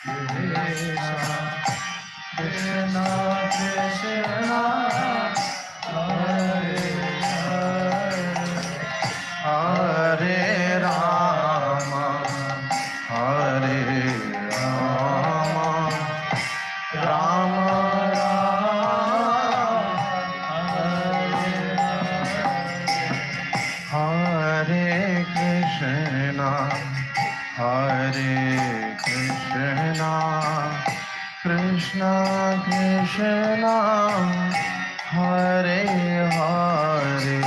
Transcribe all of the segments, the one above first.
Krishna Krishna Hare Hare Rama Hare Rama Rama Hare Krishna Krishna Krishna Hare Hare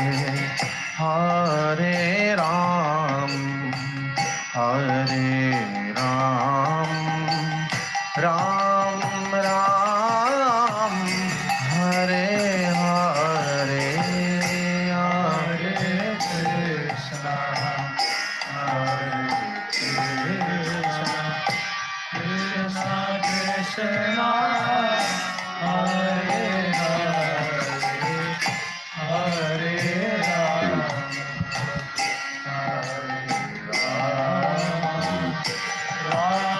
Hare Ram Hare Ram Ram Ram Hare Hare Hare Krishna Hare Krishna Krishna Krishna Hare Hare Hare Ram Hare Ram Ram Ram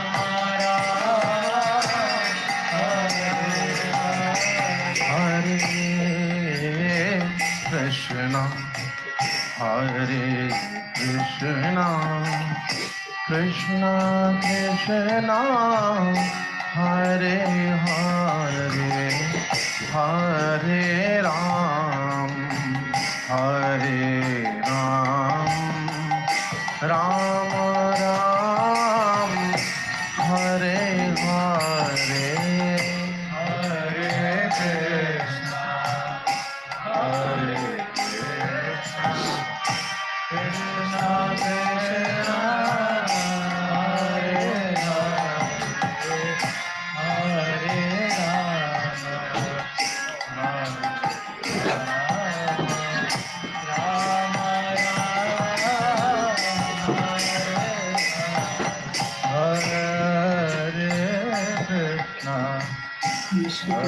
Hare Krishna Hare Krishna Krishna Krishna Hare Hare Hare Ram Hare Ram Ram Ram Hare Hare Hare Krishna Hare Krishna Krishna Krishna Hare Hare Krishna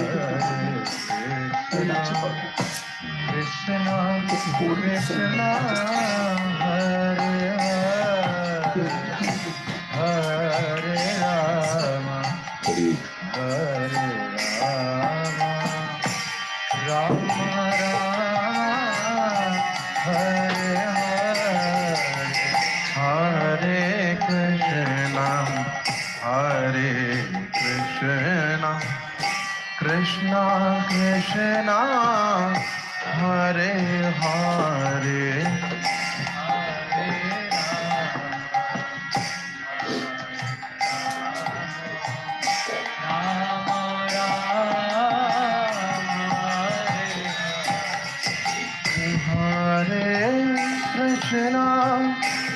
Krishna Hare Hare Hare Rama Hare Rama Rama Rama Hare Hare Hare Krishna Krishna Krishna Hare Hare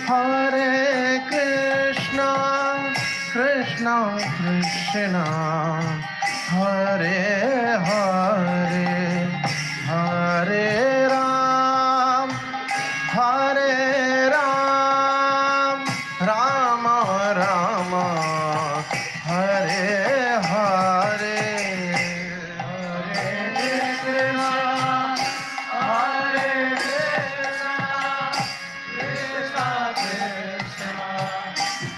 Hare Krishna Krishna Krishna Hare Hare Hare Ram Rama Rama Hare Hare Hare Krishna Hare Krishna Krishna Krishna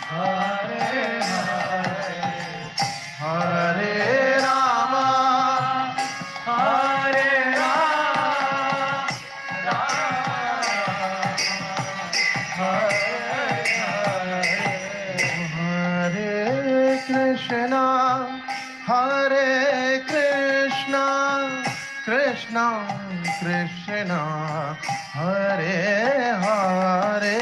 Hare Hare Hare Rama Hare Krishna Hare Krishna Krishna Krishna Hare Hare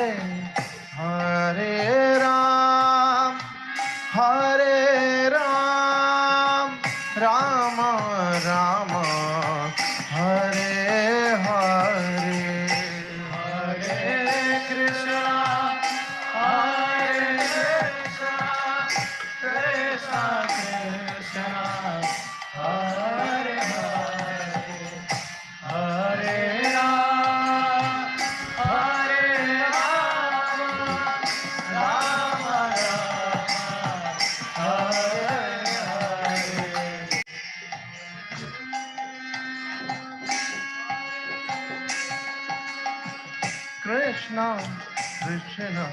Hare Ram Rama Rama Hare Hare Hare Krishna Hare Krishna Krishna Krishna Hare Hare Hare Ram Rama Rama Krishna Krishna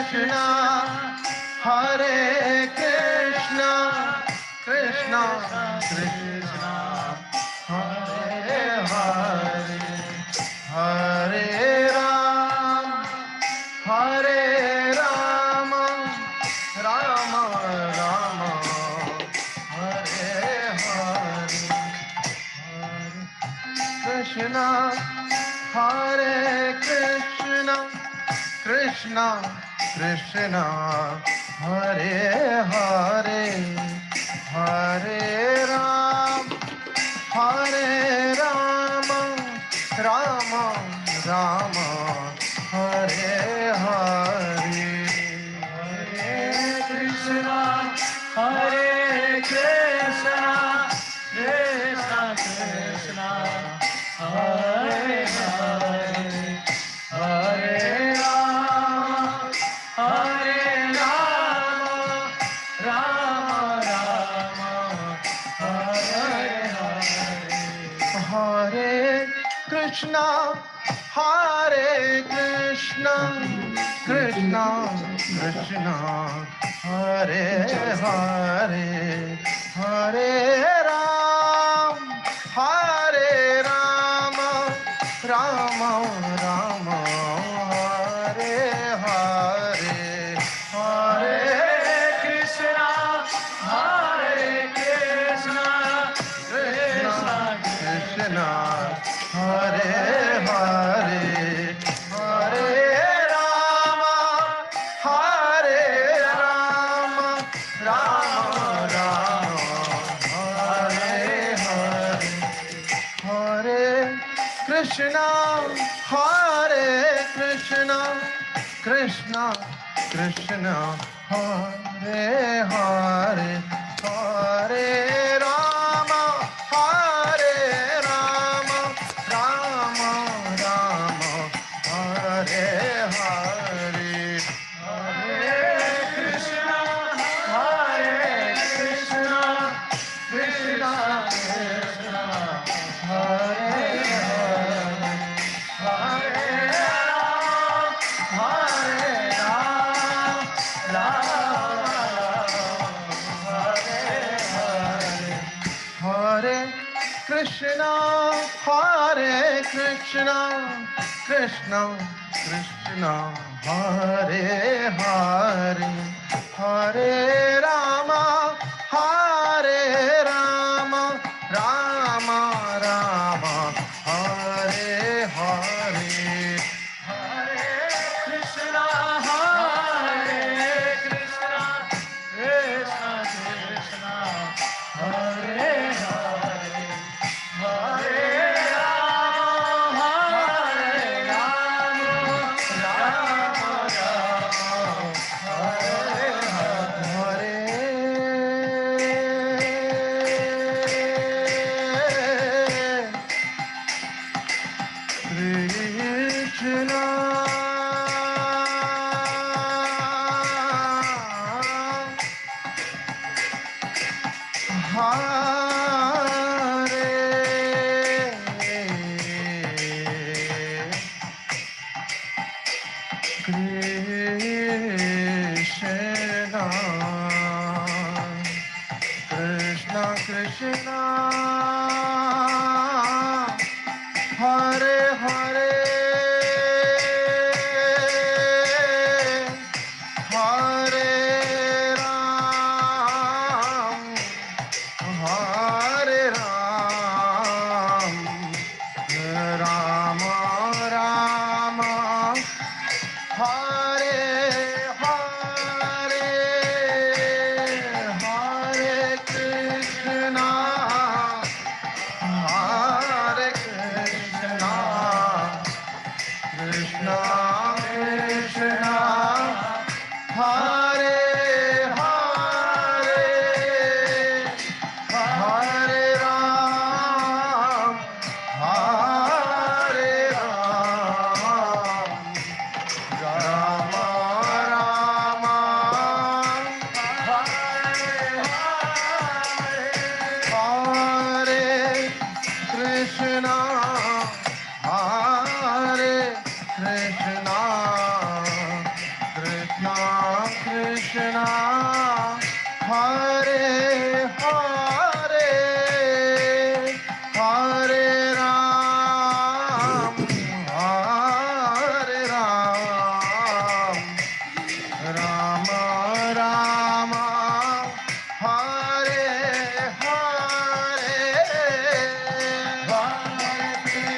Krishna, Hare Krishna, Krishna Krishna, Hare Hare, Hare Ram, Hare Rama, Rama Rama, Hare Hare, Krishna, Hare Krishna, Krishna Krishna, Hare Hare, Hare Ram, Hare Rama, Rama Rama, Hare Hare, Hare Krishna, Hare Krishna, Krishna Krishna, Hare Hare, Hare Rama, Hare Rama, Rama Rama, Hare Hare, Hare Krishna, Hare Krishna, Krishna Krishna, Hare Hare, Hare Ram, Hare Rama, Rama Rama, Hare Hare, Hare Krishna, Hare Krishna, Krishna Krishna, Hare Hare, Hare Rama, Hare Rama, Rama Rama, Hare Hare, Hare Krishna, Hare Krishna, Krishna Krishna, Hare Hare, Hare Rama, Hare Rama, Rama Rama, Hare Hare, Hare Krishna, Hare Krishna, Krishna Krishna, Hare Hare, Hare Ram, Hare Ram, Rama Rama, Hare Hare, Hare Krishna, Hare Krishna, Krishna Krishna, Hare Hare, Hare Rama, Hare Rama, Rama Rama, Hare Hare, Hare Krishna, Hare Krishna, Krishna Krishna, Hare Hare, Hare Rama, Hare Rama, Rama Rama, Hare Hare, Hare Krishna, Hare Hare, Hare Ram, Hare Ram, Rama Rama, Hare Hare, Hare Krishna,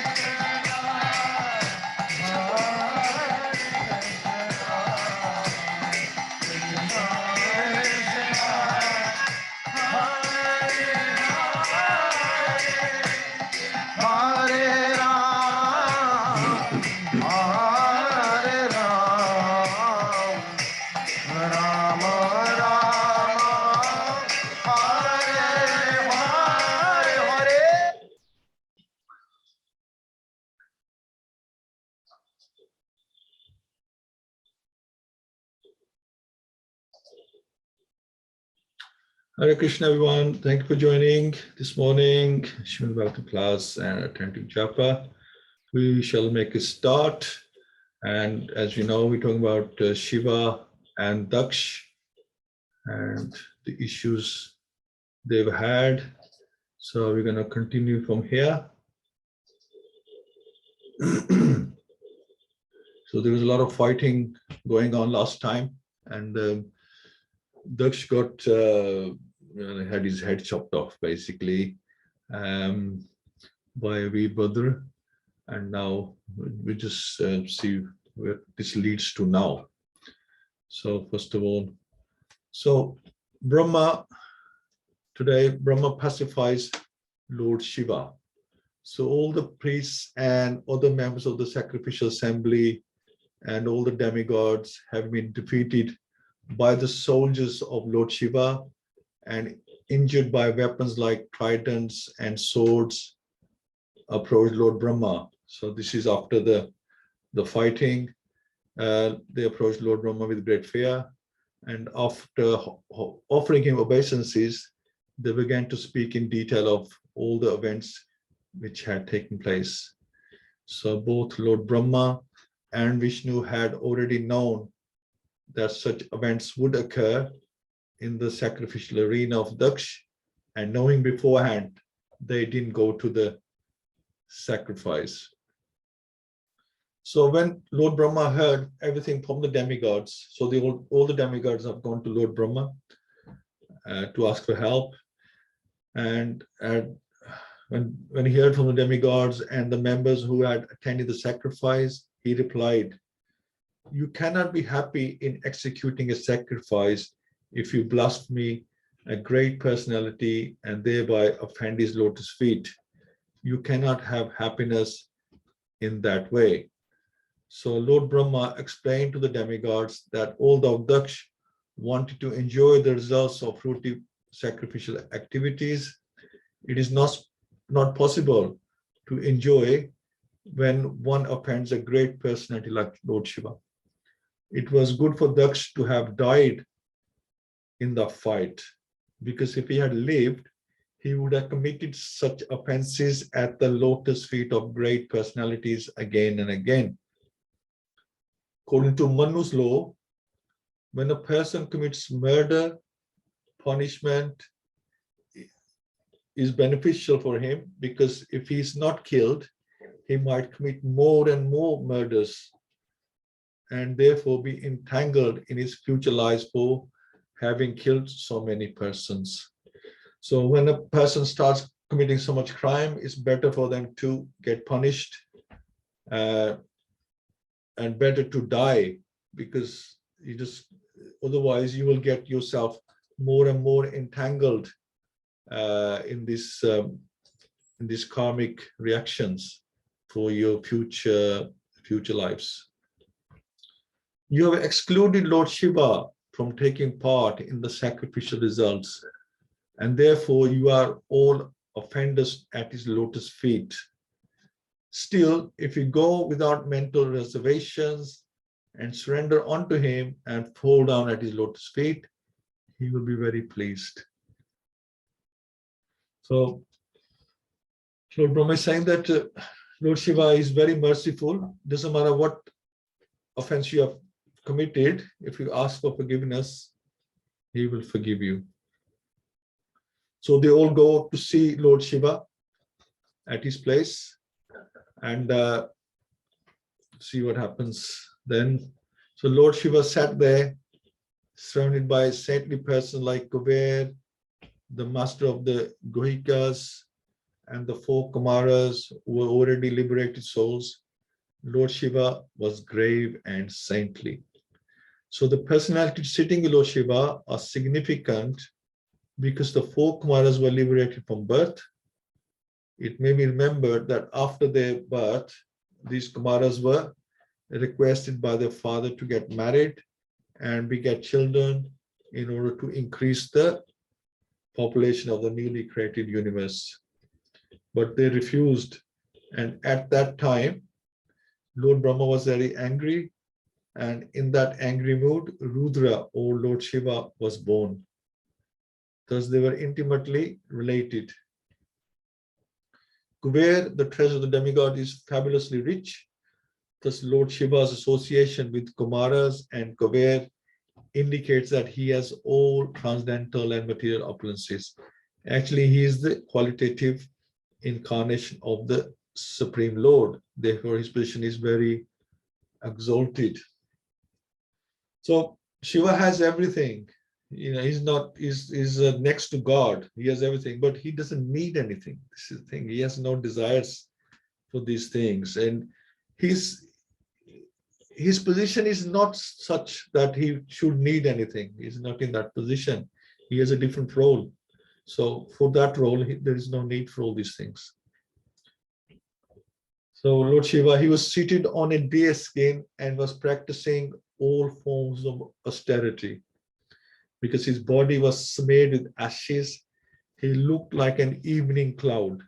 Hare Ram, Hare Ram, Rama Rama, Hare Hare, Hare. Hare Krishna, everyone. Thank you for joining this morning. Shiva, welcome to class and attending japa. We shall make a start. And as you know, we're talking about Shiva and Daksh and the issues they've had. So we're going to continue from here. So there was a lot of fighting going on last time, and Daksh got had his head chopped off basically by Veerbhadra, and now we just see where this leads to now. So first of all, so Brahma pacifies Lord Shiva. So all the priests and other members of the sacrificial assembly and all the demigods have been defeated by the soldiers of Lord Shiva and injured by weapons like tridents and swords approached Lord Brahma. So this is after the fighting. They approached Lord Brahma with great fear, and after offering him obeisances, they began to speak in detail of all the events which had taken place. So both Lord Brahma and Vishnu had already known that such events would occur in the sacrificial arena of Daksh, and knowing beforehand, they didn't go to the sacrifice. So when Lord Brahma heard everything from the demigods, so all the demigods have gone to Lord Brahma to ask for help. And when he heard from the demigods and the members who had attended the sacrifice, he replied, "You cannot be happy in executing a sacrifice if you blaspheme a great personality and thereby offend his lotus feet. You cannot have happiness in that way." So Lord Brahma explained to the demigods that although Daksh wanted to enjoy the results of fruitive sacrificial activities, it is not possible to enjoy when one offends a great personality like Lord Shiva. It was good for Daksh to have died in the fight, because if he had lived, he would have committed such offenses at the lotus feet of great personalities again and again. According to Manu's law, when a person commits murder, punishment is beneficial for him, because if he is not killed, he might commit more and more murders and therefore be entangled in his future lives for having killed so many persons. So when a person starts committing so much crime, it's better for them to get punished and better to die, because otherwise you will get yourself more and more entangled in these karmic reactions for your future lives. You have excluded Lord Shiva from taking part in the sacrificial results, and therefore you are all offenders at his lotus feet. Still, if you go without mental reservations and surrender unto him and fall down at his lotus feet, he will be very pleased. So Lord Brahma is saying that Lord Shiva is very merciful. Doesn't matter what offense you have committed, if you ask for forgiveness, He will forgive you. So they all go to see Lord Shiva at his place and see what happens then. So Lord Shiva sat there, surrounded by a saintly person like Kuber, the master of the Gohikas, and the four Kumaras who were already liberated souls. Lord Shiva was grave and saintly. So the personalities sitting in Lord Shiva are significant because the four Kumaras were liberated from birth. It may be remembered that after their birth, these Kumaras were requested by their father to get married and beget children in order to increase the population of the newly created universe. But they refused. And at that time, Lord Brahma was very angry. And in that angry mood, Rudra, or Lord Shiva, was born. Thus, they were intimately related. Kuber, the treasure of the demigod, is fabulously rich. Thus, Lord Shiva's association with Kumaras and Kuber indicates that he has all transcendental and material opulences. Actually, he is the qualitative incarnation of the Supreme Lord. Therefore, his position is very exalted. So Shiva has everything. He's not, he's next to God. He has everything, but he doesn't need anything. This is the thing. He has no desires for these things. And his position is not such that he should need anything. He's not in that position. He has a different role. So for that role, there is no need for all these things. So Lord Shiva, he was seated on a deer skin and was practicing all forms of austerity. Because his body was smeared with ashes, he looked like an evening cloud.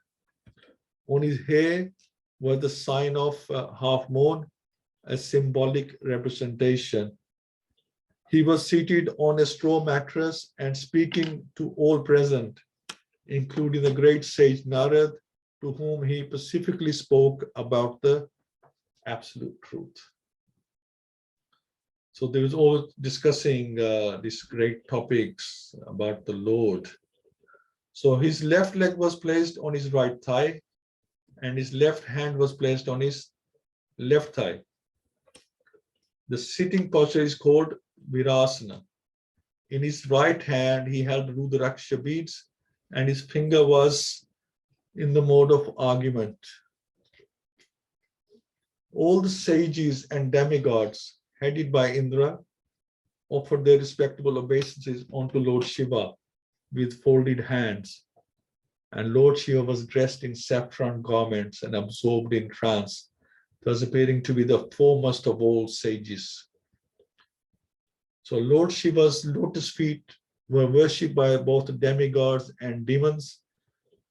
On his hair was the sign of half moon, a symbolic representation. He was seated on a straw mattress and speaking to all present, including the great sage Narad, to whom he specifically spoke about the absolute truth. So there was all discussing these great topics about the Lord. So his left leg was placed on his right thigh, and his left hand was placed on his left thigh. The sitting posture is called Virasana. In his right hand, he held Rudraksha beads, and his finger was in the mode of argument. All the sages and demigods, headed by Indra, offered their respectable obeisances unto Lord Shiva with folded hands. And Lord Shiva was dressed in saffron garments and absorbed in trance, thus appearing to be the foremost of all sages. So Lord Shiva's lotus feet were worshipped by both demigods and demons,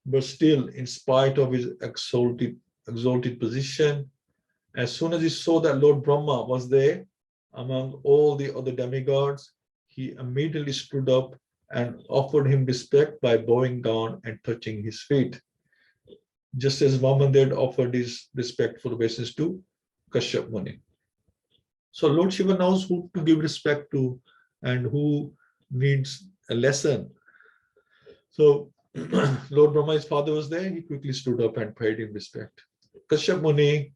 but still, in spite of his exalted position, as soon as he saw that Lord Brahma was there among all the other demigods, he immediately stood up and offered him respect by bowing down and touching his feet, just as Vaman offered his respectful obeisance to Kashyap Muni. So Lord Shiva knows who to give respect to and who needs a lesson. So Lord Brahma, his father, was there. He quickly stood up and paid him respect. Kashyap Muni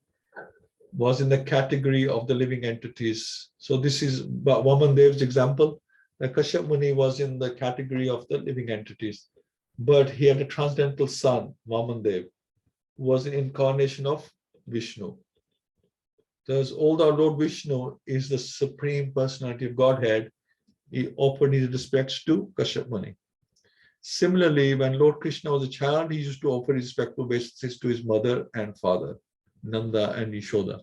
was in the category of the living entities. So this is Vaman Dev's example. That Kashyap Muni was in the category of the living entities, but he had a transcendental son, Vaman Dev, who was an incarnation of Vishnu. Thus, although Lord Vishnu is the supreme personality of Godhead, he offered his respects to Kashyap Muni. Similarly, when Lord Krishna was a child, he used to offer his respectful obeisances to his mother and father, Nanda and Yashoda.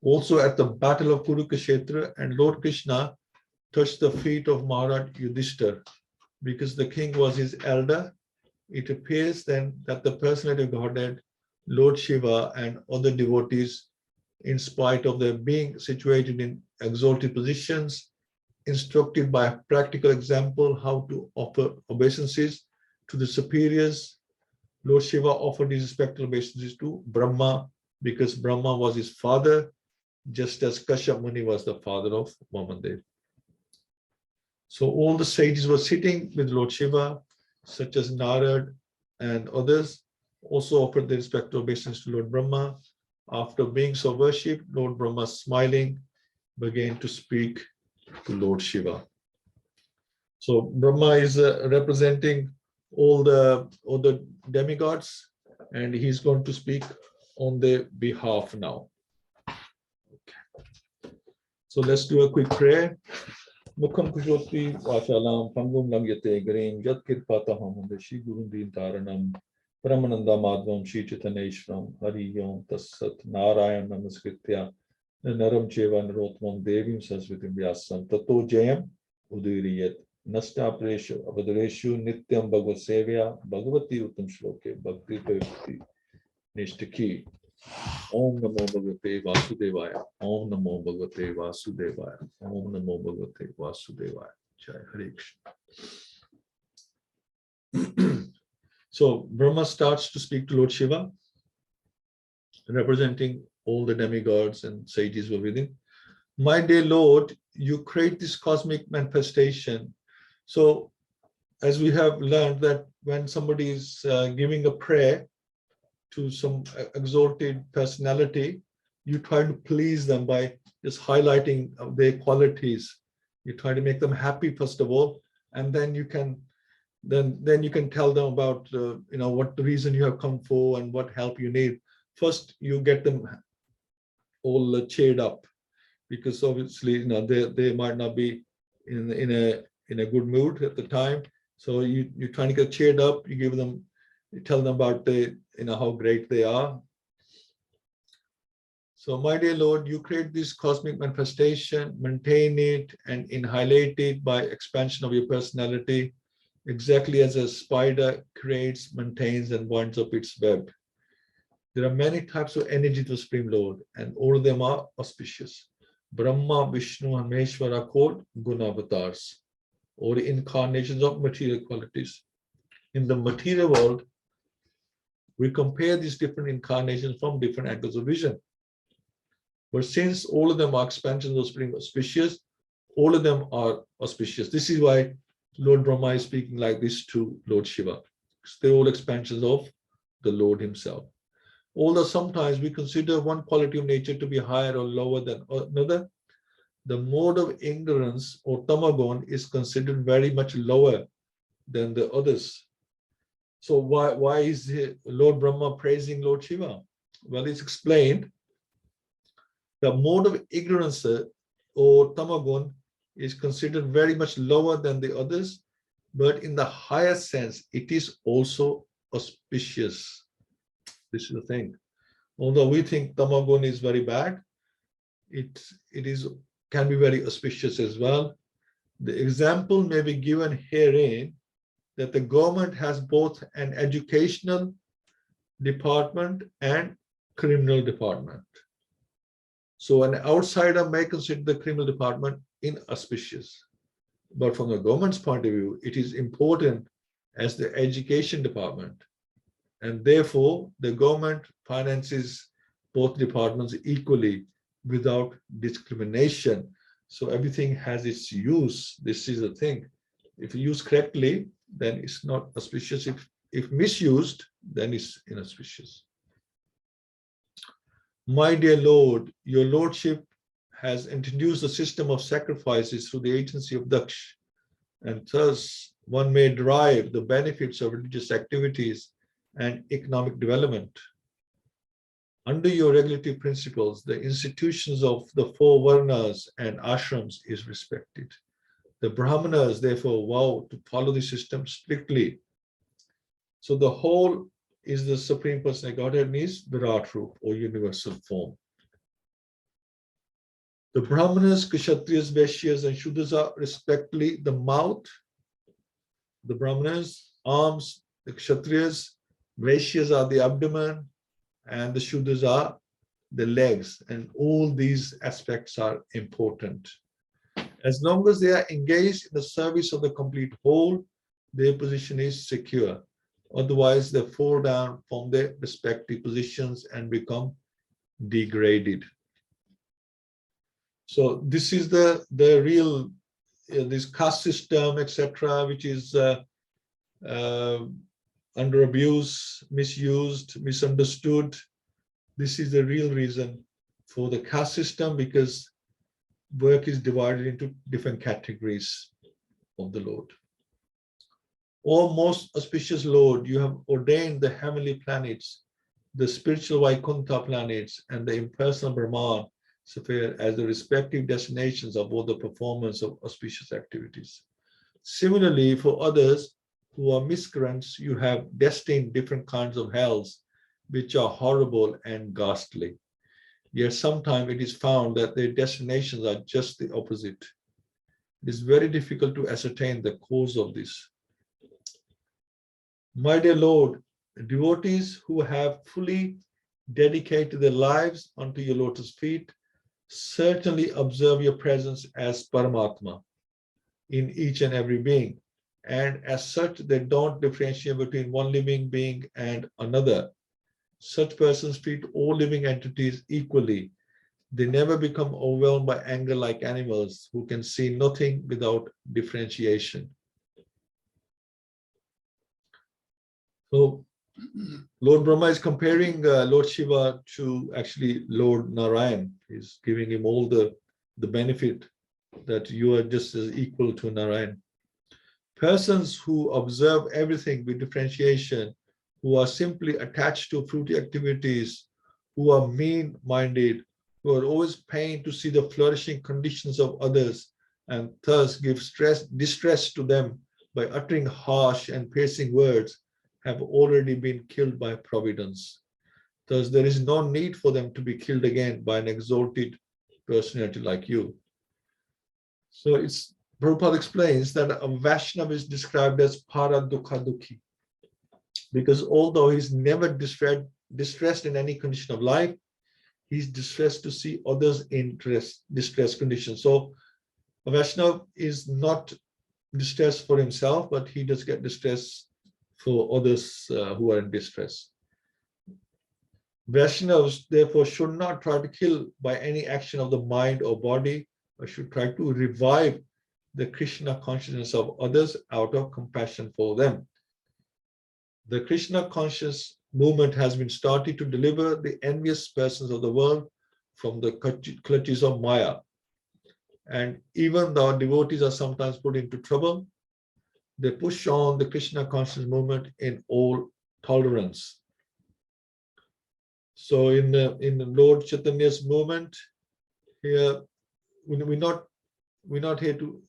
Also at the Battle of Kurukshetra, and Lord Krishna touched the feet of Maharaj Yudhishthira because the king was his elder. It appears then that the personality of Godhead, Lord Shiva and other devotees, in spite of their being situated in exalted positions, instructed by a practical example how to offer obeisances to the superiors. Lord Shiva offered his respectful obeisances to Brahma because Brahma was his father, just as Kashyap Muni was the father of Vaman Dev. So all the sages were sitting with Lord Shiva, such as Narad and others, also offered their respective obeisance to Lord Brahma. After being so worshipped, Lord Brahma, smiling, began to speak to Lord Shiva. So Brahma is representing all the demigods, and he's going to speak on their behalf now. So let's do a quick prayer. Mukham Kushoti Vachalam Pangum Langyate Garim Yat Kirpataham Shi Guru Din Taranam Paramananda Madhvam Shri Chaitanyeshwaram Hari Yom Tassat Narayan Namaskritya Naram Cheva Narotmam Devim Saraswatim Vyasam Tato Jayam Udiriyat Nasta Preshu Avadareshu Nityam Bhagavad Sevya Bhagavati Uttam Shloke Bhakti Bhakti Nishtaki. Om Namo Bhagavate Vasudevaya. Om Namo Bhagavate Vasudevaya. Om Namo Bhagavate Vasudevaya. Jai Hare Krishna. So Brahma starts to speak to Lord Shiva, representing all the demigods and sages were with him. My dear Lord, you create this cosmic manifestation. So as we have learned that when somebody is giving a prayer to some exalted personality, you try to please them by just highlighting their qualities. You try to make them happy first of all, and then you can tell them about what the reason you have come for and what help you need. First, you get them all cheered up, because obviously they might not be in a good mood at the time. So you're trying to get cheered up. You tell them about how great they are. So my dear Lord, you create this cosmic manifestation, maintain it and annihilate it by expansion of your personality, exactly as a spider creates, maintains and winds up its web. There are many types of energy to the Supreme Lord, and all of them are auspicious. Brahma, Vishnu and Maheshwara are called Gunavatars, or incarnations of material qualities. In the material world, we compare these different incarnations from different angles of vision. But since all of them are expansions of Supreme Auspicious, all of them are auspicious. This is why Lord Brahma is speaking like this to Lord Shiva. They're all expansions of the Lord himself. Although sometimes we consider one quality of nature to be higher or lower than another, the mode of ignorance or tamagun is considered very much lower than the others. So why is Lord Brahma praising Lord Shiva? Well, it's explained. The mode of ignorance or tamagun is considered very much lower than the others, but in the higher sense, it is also auspicious. This is the thing. Although we think tamagun is very bad, it can be very auspicious as well. The example may be given herein that the government has both an educational department and criminal department. So an outsider may consider the criminal department inauspicious, but from the government's point of view, it is important as the education department, and therefore the government finances both departments equally without discrimination. So everything has its use. This is the thing. If used correctly, then it's not auspicious. If misused, then it's inauspicious. My dear Lord, your Lordship has introduced a system of sacrifices through the agency of Daksh, and thus one may derive the benefits of religious activities and economic development. Under your regulatory principles, the institutions of the four varnas and ashrams is respected. The Brahmanas therefore vow to follow the system strictly. So the whole is the Supreme Personality of Godhead is Virat Roop or universal form. The Brahmanas, Kshatriyas, Vaishyas and Shudras are respectively the mouth, the Brahmanas, arms, the Kshatriyas, Vaishyas are the abdomen, and the Shudras are the legs, and all these aspects are important. As long as they are engaged in the service of the complete whole, their position is secure. Otherwise, they fall down from their respective positions and become degraded. So this is the real this caste system, etc., which is under abuse, misused, misunderstood. This is the real reason for the caste system, because work is divided into different categories of the Lord. O most auspicious Lord, you have ordained the heavenly planets, the spiritual Vaikuntha planets, and the impersonal Brahman sphere as the respective destinations of both the performance of auspicious activities. Similarly, for others who are miscreants, you have destined different kinds of hells, which are horrible and ghastly. Yet sometimes it is found that their destinations are just the opposite. It is very difficult to ascertain the cause of this. My dear Lord, devotees who have fully dedicated their lives unto your lotus feet certainly observe your presence as Paramatma in each and every being. And as such, they don't differentiate between one living being and another. Such persons treat all living entities equally. They never become overwhelmed by anger like animals who can see nothing without differentiation. So Lord Brahma is comparing Lord Shiva to actually Lord Narayan. He's giving him all the benefit that you are just as equal to Narayan. Persons who observe everything with differentiation, who are simply attached to fruity activities, who are mean-minded, who are always pained to see the flourishing conditions of others, and thus give distress to them by uttering harsh and piercing words, have already been killed by providence. Thus, there is no need for them to be killed again by an exalted personality like you. So Prabhupada explains that a Vaishnava is described as para dukha dukhi, because although he's never distressed in any condition of life, he's distressed to see others in distressed conditions. So a Vaishnava is not distressed for himself, but he does get distressed for others who are in distress. Vaishnavas, therefore, should not try to kill by any action of the mind or body, but should try to revive the Krishna consciousness of others out of compassion for them. The Krishna conscious movement has been started to deliver the envious persons of the world from the clutches of Maya. And even though devotees are sometimes put into trouble, they push on the Krishna conscious movement in all tolerance. So in the Lord Chaitanya's movement, here we're not here to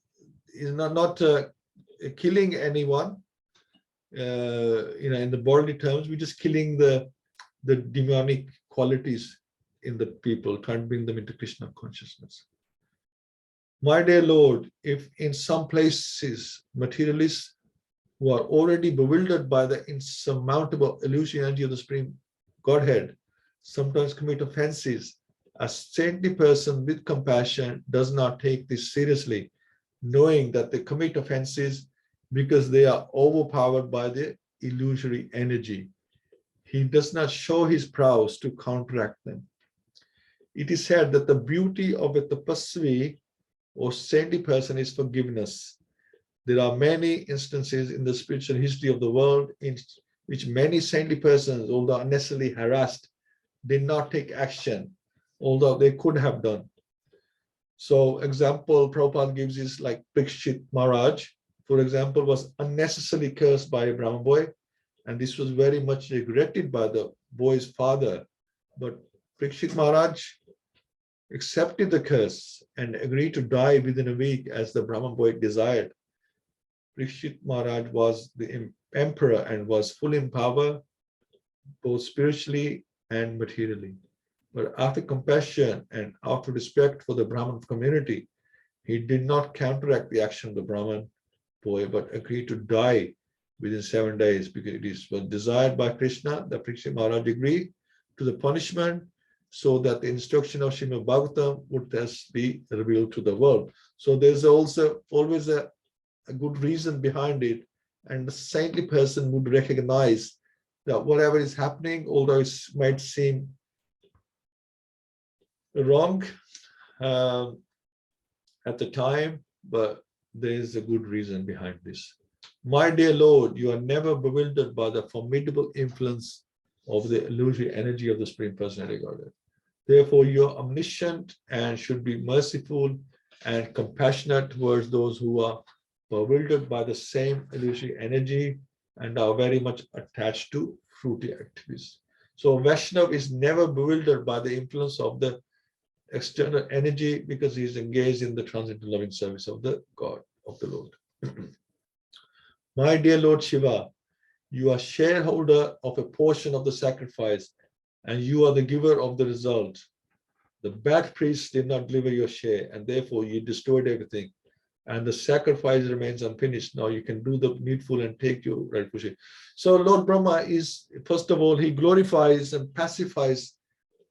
is not killing anyone. In the bodily terms, we're just killing the demonic qualities in the people, trying to bring them into Krishna consciousness. My dear Lord, if in some places materialists who are already bewildered by the insurmountable illusion energy of the Supreme Godhead sometimes commit offenses, a saintly person with compassion does not take this seriously, knowing that they commit offenses because they are overpowered by the illusory energy. He does not show his prowess to counteract them. It is said that the beauty of a tapasvi or saintly person is forgiveness. There are many instances in the spiritual history of the world in which many saintly persons, although unnecessarily harassed, did not take action, although they could have done. So example Prabhupada gives is like Parikshit Maharaj, for example, was unnecessarily cursed by a Brahman boy, and this was very much regretted by the boy's father. But Parikshit Maharaj accepted the curse and agreed to die within a week as the Brahman boy desired. Parikshit Maharaj was the emperor and was full in power, both spiritually and materially. But after compassion and after respect for the Brahman community, he did not counteract the action of the Brahman boy, but agreed to die within 7 days because it was desired by Krishna that Parikshit Maharaj agreed to the punishment so that the instruction of Srimad Bhagavatam would thus be revealed to the world. So there's also always a good reason behind it, and the saintly person would recognize that whatever is happening, although it might seem wrong at the time, but there is a good reason behind this. My dear Lord, you are never bewildered by the formidable influence of the illusory energy of the Supreme Personality of Godhead. Therefore, you are omniscient and should be merciful and compassionate towards those who are bewildered by the same illusory energy and are very much attached to fruity activities. So Vaishnav is never bewildered by the influence of the external energy because he is engaged in the transcendental loving service of the God, of the Lord. My dear Lord Shiva, you are shareholder of a portion of the sacrifice and you are the giver of the result. The bad priests did not deliver your share and therefore you destroyed everything and the sacrifice remains unfinished. Now you can do the needful and take your rightful share. So Lord Brahma is, first of all, he glorifies and pacifies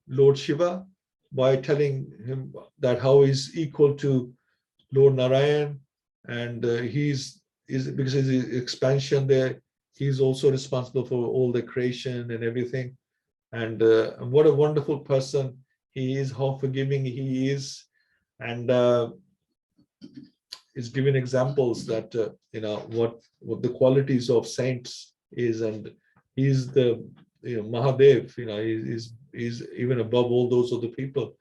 Lord Shiva by telling him that how he's equal to Lord Narayan, and he's because his expansion there, he's also responsible for all the creation and everything. And what a wonderful person he is, how forgiving he is, and is giving examples that what the qualities of saints is, and he's the Mahadev, he's even above all those other people.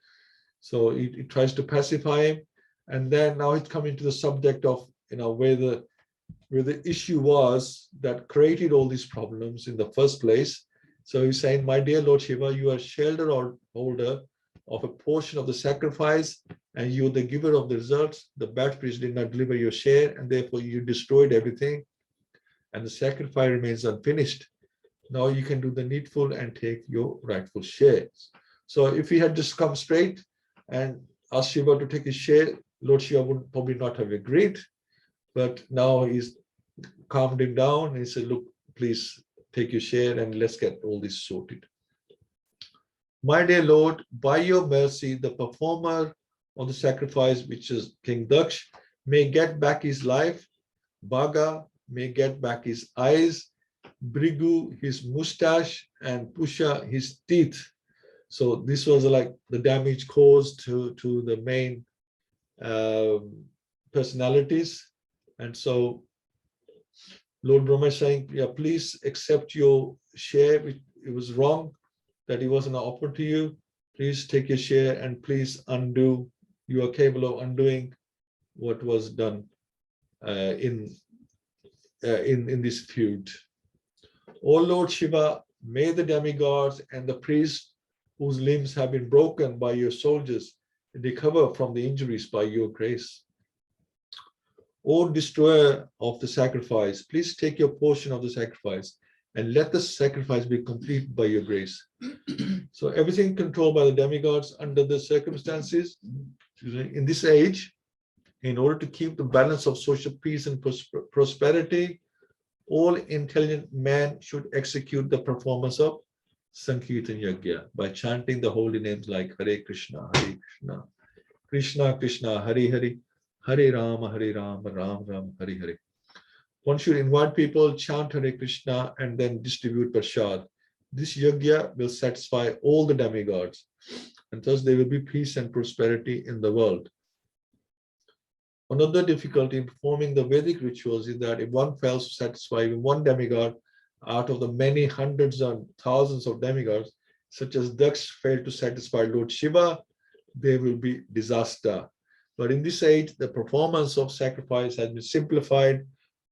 So he tries to pacify him, and then now it's coming to the subject of where the issue was that created all these problems in the first place. So he's saying, my dear Lord Shiva, you are shareholder of a portion of the sacrifice and you're the giver of the results. The bad priest did not deliver your share and therefore you destroyed everything and the sacrifice remains unfinished. Now you can do the needful and take your rightful shares. So if he had just come straight and asked Shiva to take his share, Lord Shiva would probably not have agreed. But now he's calmed him down. He said, look, please take your share and let's get all this sorted. My dear Lord, by your mercy, the performer of the sacrifice, which is King Daksh, may get back his life. Bhaga may get back his eyes. Brigu his mustache, and Pusha his teeth. So this was like the damage caused to the main personalities. And so Lord Brahma is saying, yeah, please accept your share. It was wrong that he wasn't offered to you. Please take your share and please undo. You are capable of undoing what was done in this feud. O Lord Shiva, may the demigods and the priests whose limbs have been broken by your soldiers recover from the injuries by your grace. O destroyer of the sacrifice, please take your portion of the sacrifice and let the sacrifice be complete by your grace. So everything controlled by the demigods under the circumstances in this age, in order to keep the balance of social peace and prosperity, all intelligent men should execute the performance of Sankirtan Yajna by chanting the holy names like Hare Krishna, Krishna Krishna, Hare Hare, Hare Rama, Ram Ram, Hare Hare. One should invite people, chant Hare Krishna, and then distribute prasad. This yajna will satisfy all the demigods, and thus there will be peace and prosperity in the world. Another difficulty in performing the Vedic rituals is that if one fails to satisfy even one demigod out of the many hundreds and thousands of demigods, such as Daksh failed to satisfy Lord Shiva, there will be disaster. But in this age, the performance of sacrifice has been simplified.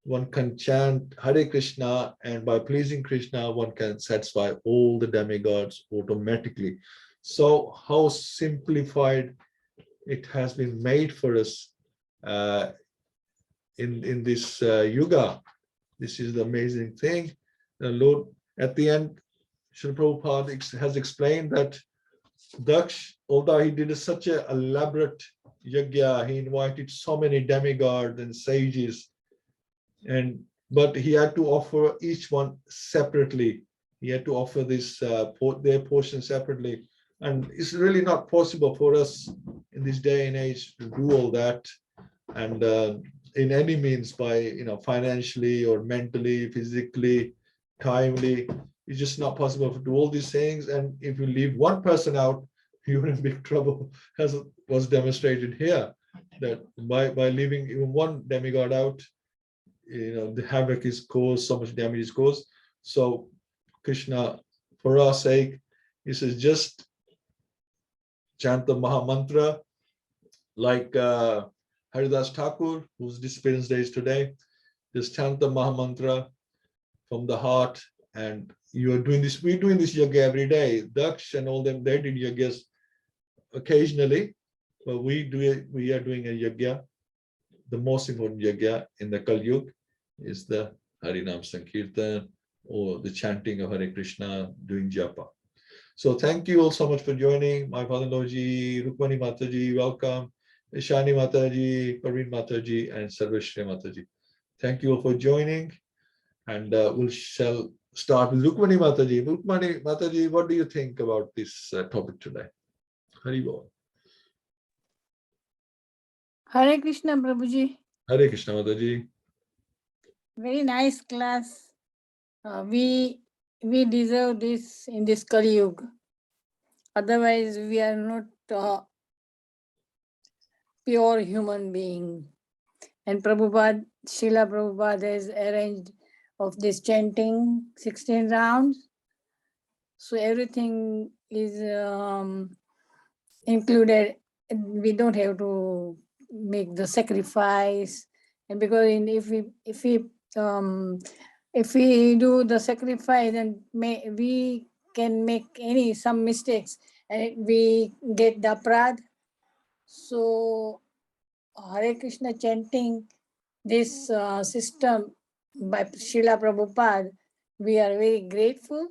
One can chant Hare Krishna, and by pleasing Krishna, one can satisfy all the demigods automatically. So how simplified it has been made for us in this yuga. This is the amazing thing. The Lord, at the end, Srila Prabhupada has explained that Daksh, although he did such an elaborate yajna, he invited so many demigods and sages, but he had to offer each one separately. He had to offer this their portion separately, and it's really not possible for us in this day and age to do all that, and in any means, by financially or mentally, physically, timely. It's just not possible to do all these things. And if you leave one person out, you're in big trouble, as was demonstrated here. that by leaving even one demigod out, the havoc is caused, so much damage is caused. So Krishna, for our sake, he says, just chant the Maha Mantra, like Haridas Thakur, whose disappearance day is today. Just chant the Maha Mantra from the heart, and you are doing this. We're doing this yoga every day. Daksh and all them, they did yogas occasionally, but we are doing a yoga. The most important yoga in the Kali Yuga is the Harinam Sankirtan, or the chanting of Hare Krishna, doing japa. So thank you all so much for joining. My father-in-law ji, Rukmani Mataji, welcome. Ishani Mataji, Parveen Mataji, and Sarveshri Mataji. Thank you all for joining. And we shall start with Rukmani Mataji. Rukmani Mataji, what do you think about this topic today? Hari Bol. Hare Krishna, Prabhuji. Hare Krishna Mataji. Very nice class. We deserve this in this Kali Yuga. Otherwise, we are not pure human being. And Prabhupada, Srila Prabhupada has arranged of this chanting 16 rounds. So everything is included. We don't have to make the sacrifice. And because if we do the sacrifice, then we can make some mistakes and we get the aparadh. So Hare Krishna chanting, this system by Srila Prabhupada, we are very grateful.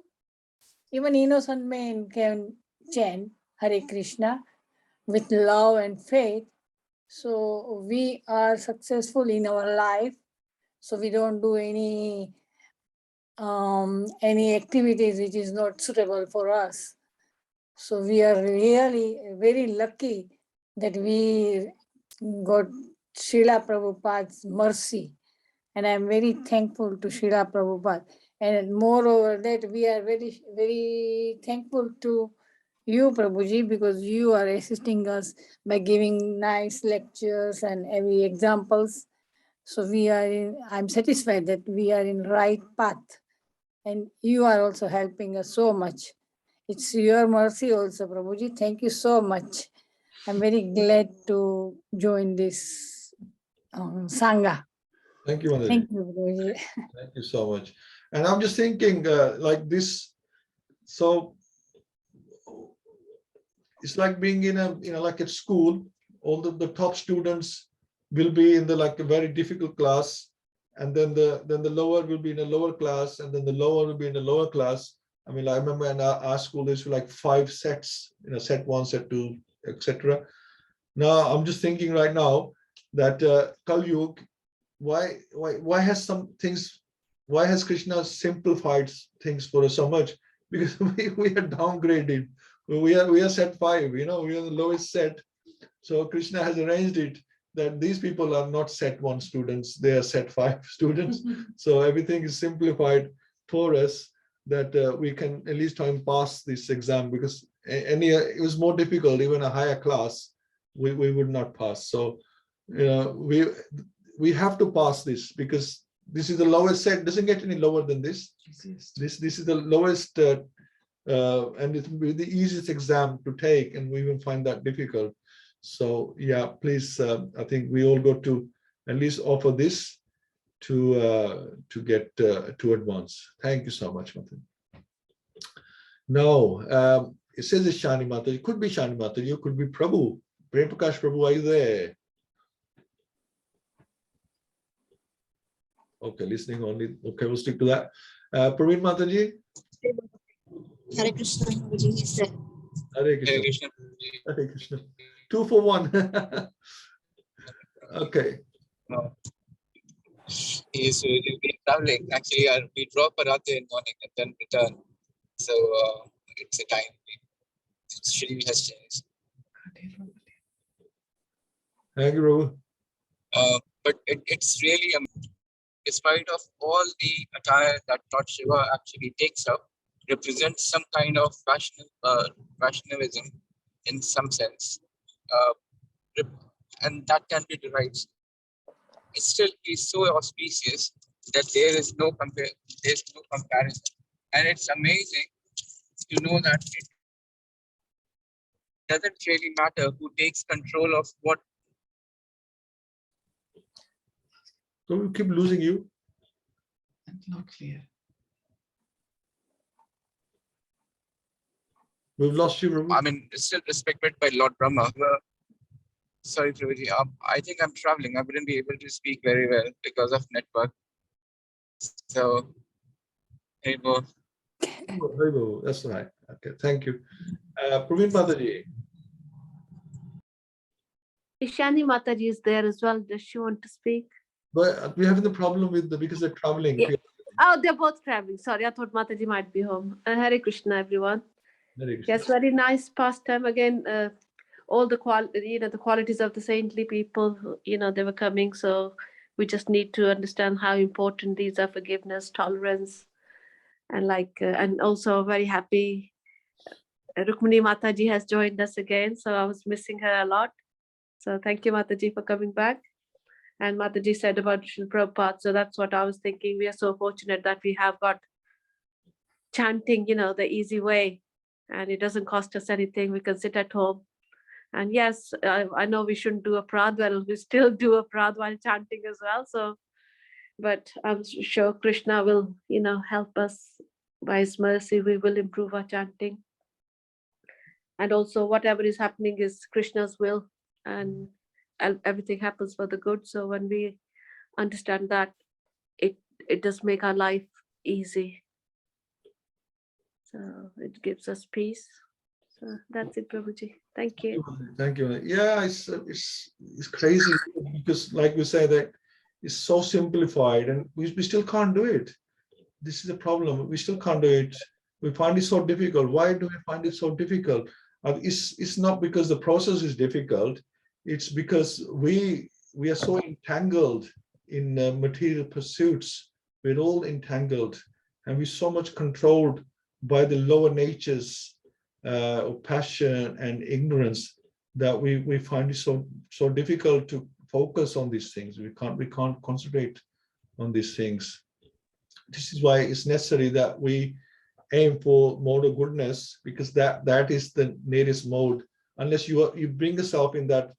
Even innocent men can chant Hare Krishna with love and faith. So we are successful in our life. So we don't do any activities which is not suitable for us. So we are really very lucky that we got Srila Prabhupada's mercy. And I'm very thankful to Srila Prabhupada. And moreover that, we are very, very thankful to you, Prabhuji, because you are assisting us by giving nice lectures and every examples. So I'm satisfied that we are in right path. And you are also helping us so much. It's your mercy also, Prabhuji. Thank you so much. I'm very glad to join this Sangha. Thank you, Mataji. Thank you, Prabhuji. Thank you so much. And I'm just thinking like this. So it's like being in a, like at school, all the top students will be in the like a very difficult class, and then the lower will be in a lower class, and then the lower will be in a lower class. I mean, I remember in our school there's like 5 sets, set 1, set 2, etc. Now I'm just thinking right now that Kali Yuga, why has Krishna simplified things for us so much? Because we are downgraded. We are set 5, we are the lowest set. So Krishna has arranged it that these people are not set 1 students, they are set 5 students. So everything is simplified for us, that we can at least try and pass this exam, because it was more difficult, even a higher class, we would not pass. So we have to pass this, because this is the lowest set, doesn't get any lower than this. This is the lowest, and it will be the easiest exam to take, and we will find that difficult. So yeah, please, I think we all got to at least offer this to get to advance. Thank you so much, Mataji. Now, it says it's Shani Mataji. It could be Shani Mataji, it could be Prabhu. Prem Prakash Prabhu, are you there? Okay, listening only. Okay, we'll stick to that. Praveen Mataji. Hare Krishna, Prabhuji, he said. Hare Krishna. Hare Krishna. 2 for 1. Okay. He's been traveling. Actually, we drop Parate in morning and then return. So it's a time. Schedule has changed. Thank you, Prabhu. But it's really, despite of all the attire that Lord Shiva actually takes up, represents some kind of rationalism in some sense. and that can be derived. It still is so auspicious that there's no comparison. And it's amazing to know that it doesn't really matter who takes control of what. So we keep losing you. It's not clear. We've lost you, Prabhu. I mean, it's still respected by Lord Brahma. Sorry, Prabhuji. I think I'm traveling. I wouldn't be able to speak very well because of network. So, hey, both. Oh, that's right. Okay, thank you. Praveen Mataji. Ishani Mataji is there as well. Does she want to speak? But we're having the problem with because they're traveling. Yeah. Oh, they're both traveling. Sorry, I thought Mataji might be home. Hare Krishna, everyone. Hare Krishna. Yes, very nice pastime again. All the the qualities of the saintly people, they were coming. So we just need to understand how important these are: forgiveness, tolerance, and and also very happy. Rukmini Mataji has joined us again, so I was missing her a lot. So thank you, Mataji, for coming back. And Mataji said about Srila Prabhupada, so that's what I was thinking. We are so fortunate that we have got chanting, the easy way, and it doesn't cost us anything. We can sit at home. And yes, I know we shouldn't do a prad, well, we still do a prad while chanting as well. So, but I'm sure Krishna will, help us by his mercy. We will improve our chanting. And also whatever is happening is Krishna's will, and everything happens for the good. So when we understand that, it does make our life easy. So it gives us peace. So that's it, Prabhuji. Thank you. Thank you. Yeah, it's crazy because, like we said, that it's so simplified, and we still can't do it. This is a problem. We still can't do it. We find it so difficult. Why do we find it so difficult? It's not because the process is difficult. It's because we are so entangled in material pursuits. We're all entangled, and we're so much controlled by the lower natures of passion and ignorance that we find it so difficult to focus on these things. We can't concentrate on these things. This is why it's necessary that we aim for mode of goodness, because that is the nearest mode. Unless you bring yourself in that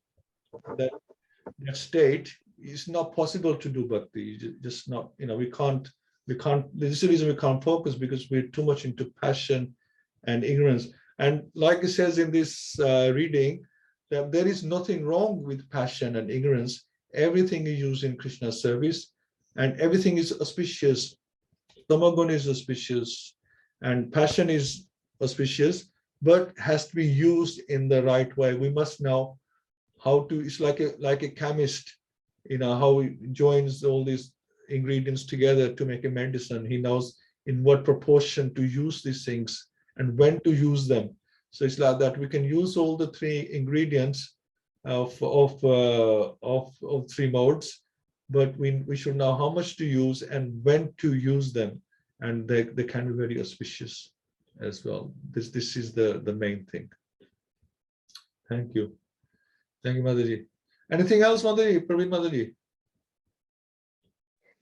state, it's not possible to do bhakti. Just not, we can't. This is the reason we can't focus, because we're too much into passion and ignorance. And like it says in this reading, that there is nothing wrong with passion and ignorance. Everything is used in Krishna's service, and everything is auspicious. Tamaguna is auspicious, and passion is auspicious, but has to be used in the right way. We must know how to. It's like a chemist, how he joins all these ingredients together to make a medicine. He knows in what proportion to use these things and when to use them. So it's like that we can use all the three ingredients of three modes, but we should know how much to use and when to use them, and they can be very auspicious as well. This is the main thing. Thank you. Thank you, Mataji. Anything else, Mataji? Praveen Mataji?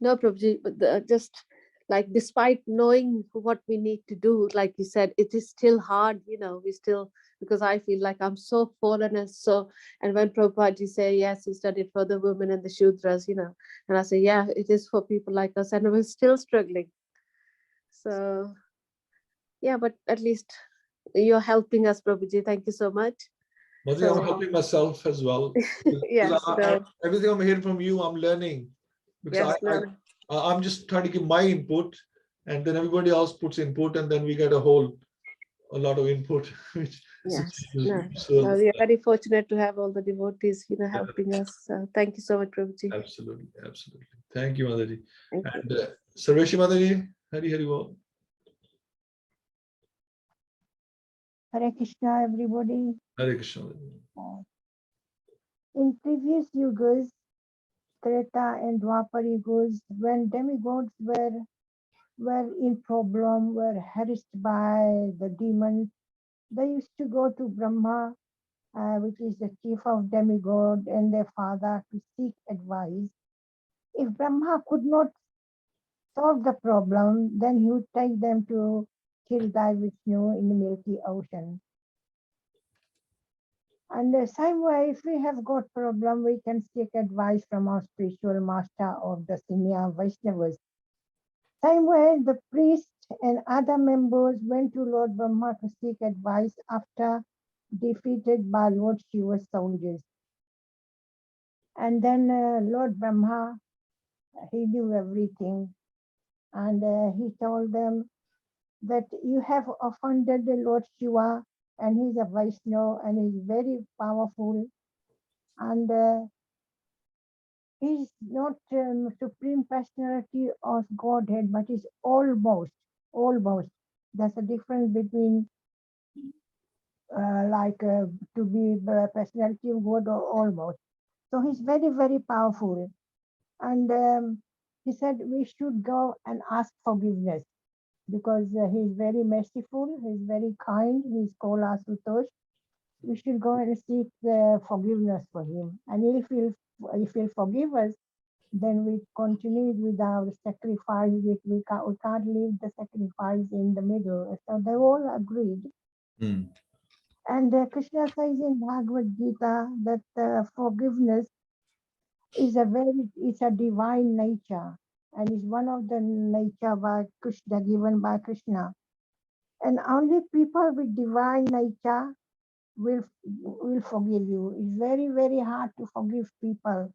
No, Prabhuji, but just like despite knowing what we need to do, like you said, it is still hard, we still, because I feel like I'm so fallen and when Prabhupada say, yes, he studied for the women and the Shudras, and I say, yeah, it is for people like us, and we're still struggling. So, yeah, but at least you're helping us, Prabhuji. Thank you so much. Mataji, I'm helping myself as well. Yes. Everything I'm hearing from you, I'm learning. Because Yes, I'm just trying to give my input, and then everybody else puts input, and then we get a lot of input. Yes. We are very fortunate to have all the devotees, helping us. So thank you so much, Prabhuji. Absolutely. Thank you, Mataji. Thank And Sarveshi Mataji, Hari Bol. Hare Krishna, everybody. Hare Krishna. In previous yugas, Treta and Dwapar yugas, when demigods were in problem, were harassed by the demons, they used to go to Brahma which is the chief of demigod and their father, to seek advice. If Brahma could not solve the problem, then he would take them to kill Guy Vishnu in the Milky Ocean. And the same way, if we have got problem, we can seek advice from our spiritual master or the senior Vaishnavas. Same way, the priest and other members went to Lord Brahma to seek advice after defeated by Lord Shiva's soldiers. And then Lord Brahma, he knew everything. And he told them that you have offended the Lord Shiva, and he's a Vaishnava and he's very powerful. And he's not supreme personality of Godhead, but he's almost. There's a difference between to be the personality of God or almost. So he's very, very powerful. And he said we should go and ask forgiveness because he's very merciful, he's very kind, he's called Asutosh. We should go and seek forgiveness for him. And if he'll forgive us, then we continue with our sacrifice. We can't leave the sacrifice in the middle. So they all agreed. Mm. And Krishna says in Bhagavad-Gita that forgiveness is it's a divine nature, and is one of the nature by Krishna, given by Krishna. And only people with divine nature will forgive you. It's very, very hard to forgive people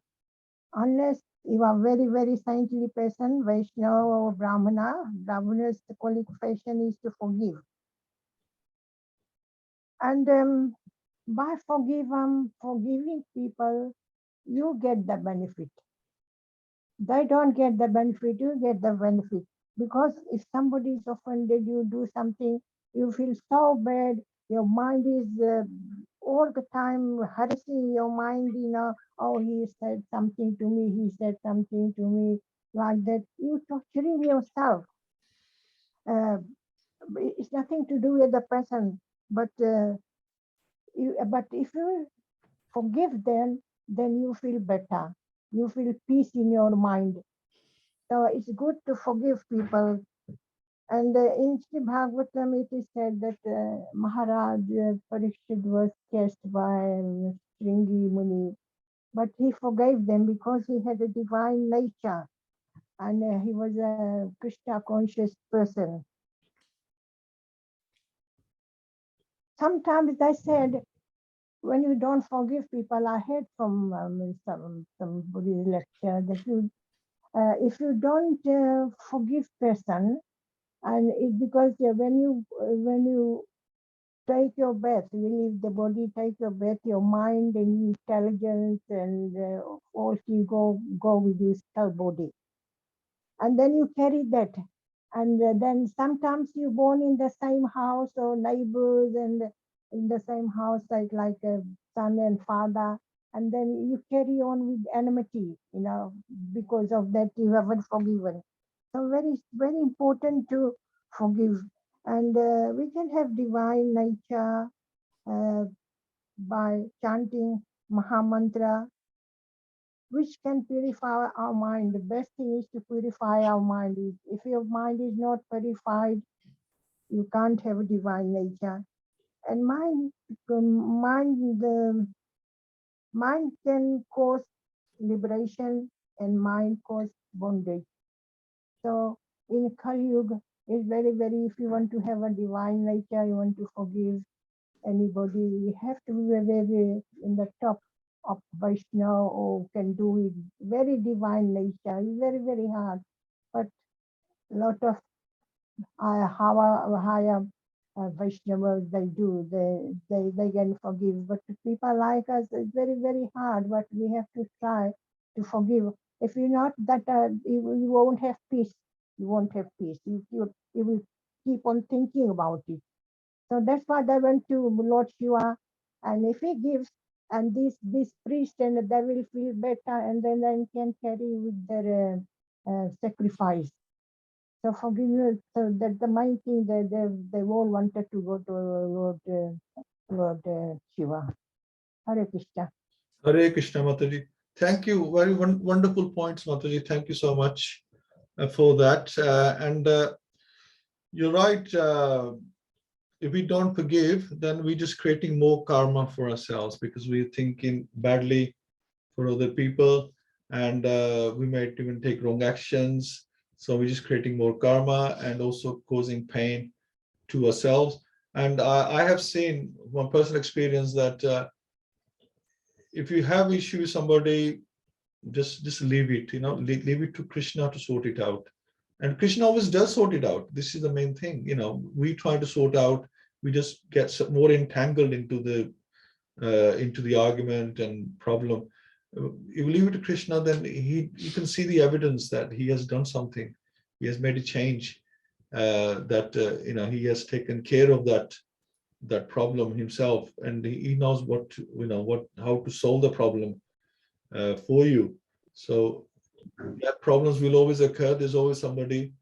unless you are very, very saintly person, Vaishnava or Brahmana. Brahmana's qualification is to forgive. And by forgiving people, you get the benefit. They don't get the benefit, you get the benefit. Because if somebody is offended, you do something, you feel so bad, your mind is all the time harassing your mind, oh, he said something to me, he said something to me, like that. You torturing yourself. It's nothing to do with the person, but if you forgive them, then you feel better. You feel peace in your mind. So it's good to forgive people. And in Sri Bhagavatam, it is said that Maharaj Parikshit was cast by Shringi Muni, but he forgave them because he had a divine nature and he was a Krishna conscious person. Sometimes they said, when you don't forgive people, I heard from somebody's lecture that if you don't forgive person, and it's because when you take your breath, you leave the body, take your breath, your mind and intelligence and all you go with this whole body, and then you carry that, and then sometimes you born in the same house or neighbors and in the same house like a son and father, and then you carry on with enmity, because of that you haven't forgiven. So very, very important to forgive. And we can have divine nature by chanting Mahamantra, which can purify our mind. The best thing is to purify our mind. If your mind is not purified, you can't have a divine nature. And mind can cause liberation and mind cause bondage. So in Kali Yuga, it's very, very, if you want to have a divine nature, you want to forgive anybody, you have to be very in the top of Vaishnava or can do it. Very divine nature. It's very, very hard. But a lot of higher Vaishnavas, they can forgive. But people like us, it's very, very hard. But we have to try to forgive. If you're not that, you won't have peace. You won't have peace. You will keep on thinking about it. So that's why they went to Lord Shiva, and if he gives, and this priest and they will feel better, and then they can carry with their sacrifice. So forgiveness. So that's the main thing that they all wanted to go to Lord Shiva. Hare Krishna. Hare Krishna, Mataji. Thank you. Very wonderful points, Mataji. Thank you so much for that. You're right. If we don't forgive, then we're just creating more karma for ourselves because we're thinking badly for other people, and we might even take wrong actions. So we're just creating more karma and also causing pain to ourselves. And I have seen one personal experience that if you have issue with somebody, just leave it, leave it to Krishna to sort it out. And Krishna always does sort it out. This is the main thing. We try to sort out, we just get more entangled into the argument and problem. If you leave it to Krishna, then you can see the evidence that he has done something. He has made a change, that he has taken care of that problem himself, and he knows how to solve the problem for you. So that problems will always occur. There's always somebody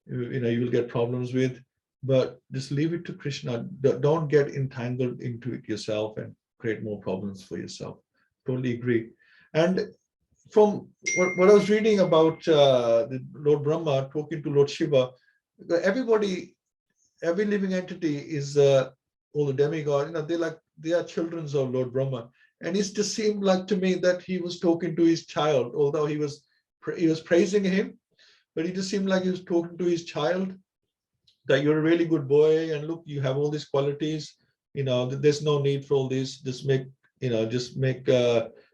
you will get problems with, but just leave it to Krishna. Don't get entangled into it yourself and create more problems for yourself. Totally agree. And from what I was reading about the Lord Brahma talking to Lord Shiva, everybody, every living entity is all the demigod. They are children of Lord Brahma. And it just seemed like to me that he was talking to his child, although he was praising him, but it just seemed like he was talking to his child, that you're a really good boy, and look, you have all these qualities. There's no need for all this. Just make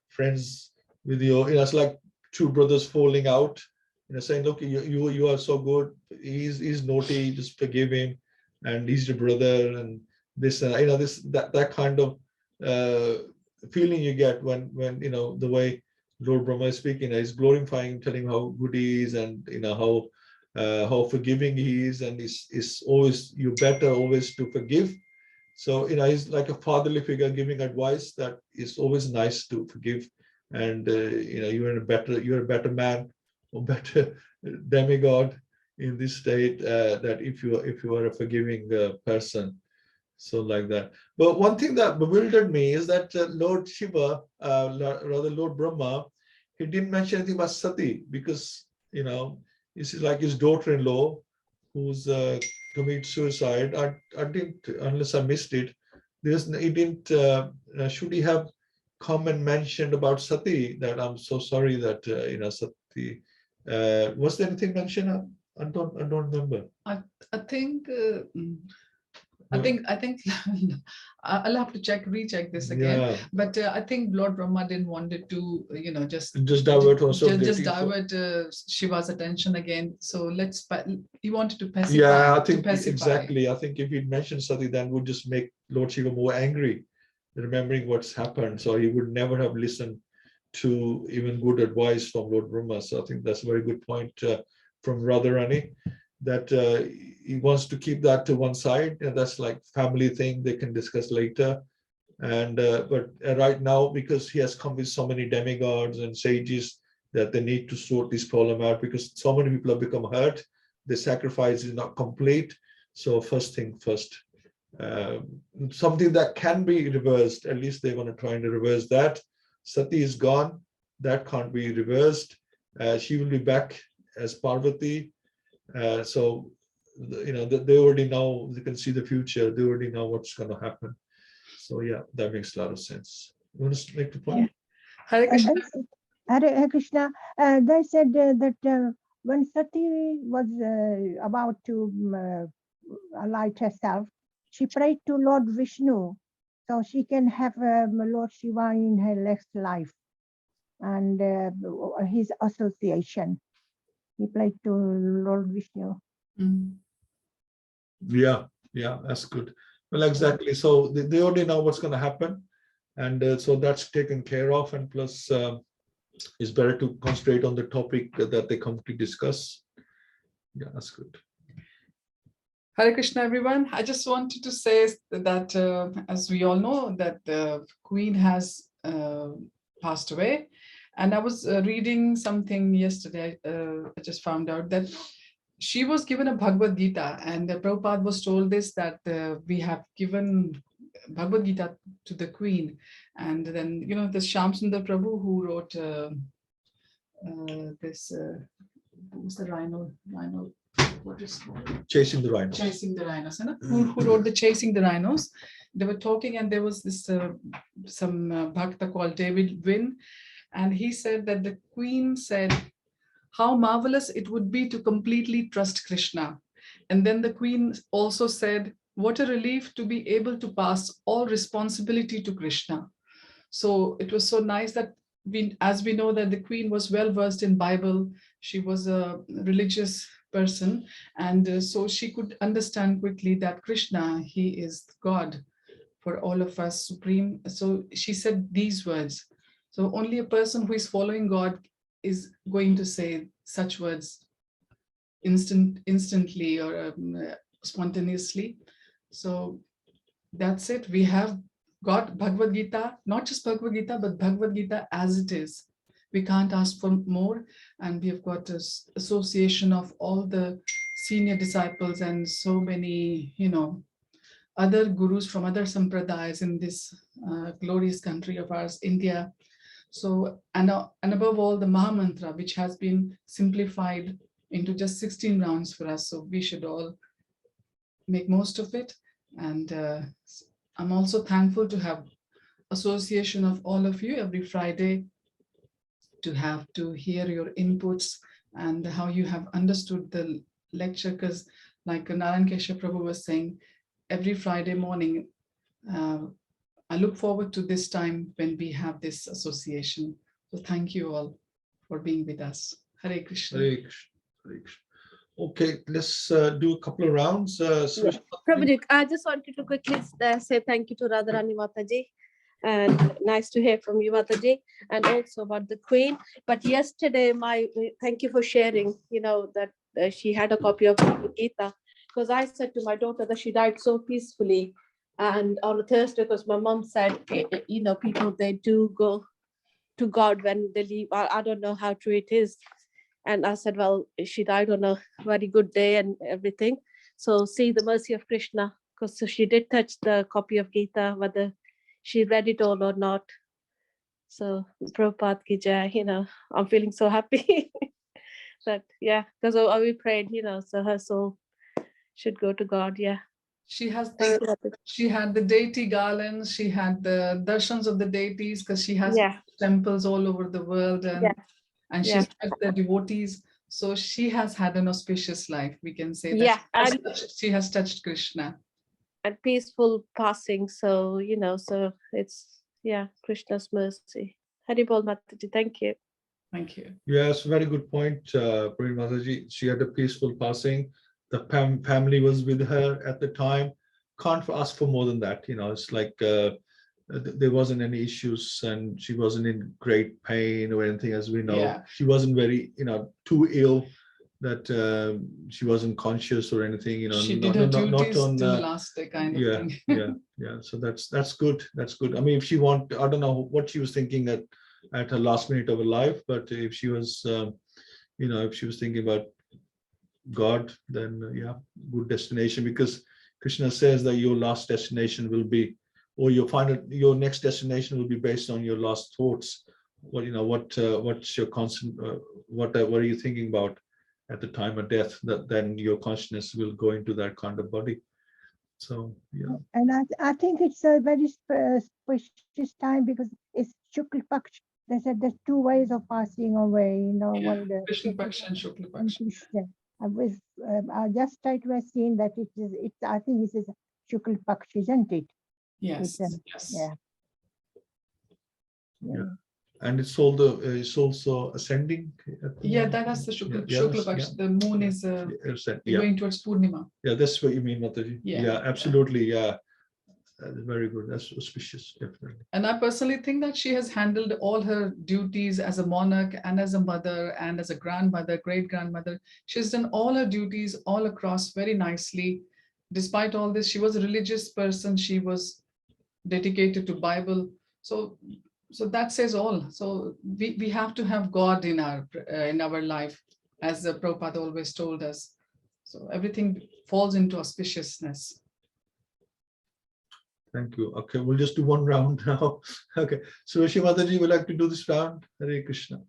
friends with you. It's like two brothers falling out. Saying, look, you are so good. He's naughty. Just forgive him, and he's your brother. And this, that kind of feeling you get when the way Lord Brahma is speaking, he's glorifying, telling how good he is, and how forgiving he is, and is always, you better always to forgive. So he's like a fatherly figure giving advice that is always nice to forgive, and you're a better man or better demigod in this state, that if you are a forgiving person. So like that. But one thing that bewildered me is that Lord Shiva, rather Lord Brahma, he didn't mention anything about Sati, because this is like his daughter-in-law who's committed suicide. I didn't, unless I missed it, he didn't. Should he have come and mentioned about Sati, that I'm so sorry that Sati? Was there anything mentioned? I don't remember. I think I think I'll have to recheck this again. Yeah. But I think Lord Brahma didn't want it to, just divert also. just divert Shiva's attention again. So he wanted to pacify. Yeah, I think exactly. I think if he'd mentioned Sati, then would just make Lord Shiva more angry, remembering what's happened. So he would never have listened to even good advice from Lord Brahma. So I think that's a very good point from Radharani, that he wants to keep that to one side, and that's like family thing they can discuss later. And but right now, because he has come with so many demigods and sages, that they need to sort this problem out, because so many people have become hurt, the sacrifice is not complete. So first thing first, something that can be reversed, at least they're going to try and reverse that. Sati is gone, that can't be reversed. She will be back as Parvati. So they already know, they can see the future, they already know what's going to happen. So yeah, that makes a lot of sense. You want to make the point? Hare Krishna. Hare Krishna. They said that when Sati was about to alight herself, she prayed to Lord Vishnu, so she can have Lord Shiva in her next life, and his association. He prayed to Lord Vishnu. Mm. Yeah, that's good. Well, exactly. So they already know what's going to happen, and so that's taken care of. And plus, it's better to concentrate on the topic that they come to discuss. Yeah, that's good. Hare Krishna, everyone. I just wanted to say that, as we all know, that the Queen has passed away. And I was reading something yesterday. I just found out that she was given a Bhagavad-Gita, and Prabhupada was told this, that we have given Bhagavad-Gita to the Queen. And then, you know, the Shyam Sundar Prabhu who wrote this, who's the rhino? What is it called? Chasing the Rhinos. Chasing the Rhinos. Who wrote the Chasing the Rhinos? They were talking, and there was this some bhakta called David Wynn, and he said that the Queen said how marvelous it would be to completely trust Krishna. And then the Queen also said, what a relief to be able to pass all responsibility to Krishna. So it was so nice that as we know that the Queen was well versed in Bible, she was a religious person, and so she could understand quickly that Krishna, he is God for all of us, supreme. So she said these words. So only a person who is following God is going to say such words instantly or spontaneously. So that's it. We have got Bhagavad Gita, not just Bhagavad Gita, but Bhagavad Gita as it is. We can't ask for more. And we have got an association of all the senior disciples and so many, you know, other gurus from other sampradayas in this glorious country of ours, India. So, and above all, the Maha Mantra, which has been simplified into just 16 rounds for us. So we should all make most of it. And I'm also thankful to have association of all of you every Friday to hear your inputs and how you have understood the lecture, because like Narayan Keshav Prabhu was saying, every Friday morning, I look forward to this time when we have this association. So thank you all for being with us. Hare Krishna. Hare Krishna. Hare Krishna. Okay, let's do a couple of rounds. Prabhuji, I just wanted to quickly say thank you to Radharani Mataji, and nice to hear from you, Mataji, and also about the Queen. But yesterday, thank you for sharing, you know, that she had a copy of Bhagavad-Gita, because I said to my daughter that she died so peacefully. And on a Thursday, because my mom said, you know, people, they do go to God when they leave. I don't know how true it is. And I said, well, she died on a very good day and everything. So see the mercy of Krishna, because so she did touch the copy of Gita, whether she read it all or not. So Prabhupada ki jai, you know, I'm feeling so happy that, yeah, because we prayed, you know, so her soul should go to God, yeah. She had the deity garlands, she had the darshans of the deities, because she has temples all over the world, and she's met the devotees. So she has had an auspicious life, we can say that. She has touched Krishna. And peaceful passing. So, you know, so it's, Krishna's mercy. Haribol Mataji, thank you. Thank you. Yes, very good point, Praveen Mataji. She had a peaceful passing. The family was with her at the time. Can't ask for more than that. You know, it's like there wasn't any issues, and she wasn't in great pain or anything, as we know. Yeah. She wasn't very, you know, too ill that she wasn't conscious or anything. You know, she did her duties till the last day, kind of thing. yeah. So that's good. That's good. I mean, if she I don't know what she was thinking at her last minute of her life, but if she was, you know, if she was thinking about God, then good destination, because Krishna says that your last destination will be, or your next destination will be based on your last thoughts. What, you know, what's your constant, what are you thinking about at the time of death? That then your consciousness will go into that kind of body. So and I think it's a very precious time, because it's Shukla Paksh. They said there's two ways of passing away, you know, one the Krishna Paksh and Shukla Paksh. I just tried to have seen that I think it is Shukla Paksh, isn't it? Yes. Yeah. And it's also ascending. That has the Shukla Paksh. The moon is going towards Purnima. Yeah, that's what you mean, Mataji. Yeah, absolutely. Yeah. Very good. That's auspicious, definitely. And I personally think that she has handled all her duties as a monarch and as a mother and as a grandmother, great-grandmother. She's done all her duties all across very nicely. Despite all this, she was a religious person. She was dedicated to Bible. So that says all. So we have to have God in our life, as Prabhupada always told us. So everything falls into auspiciousness. Thank you. Okay, we'll just do one round now. Okay, so Mataji, would like to do this round? Hare Krishna.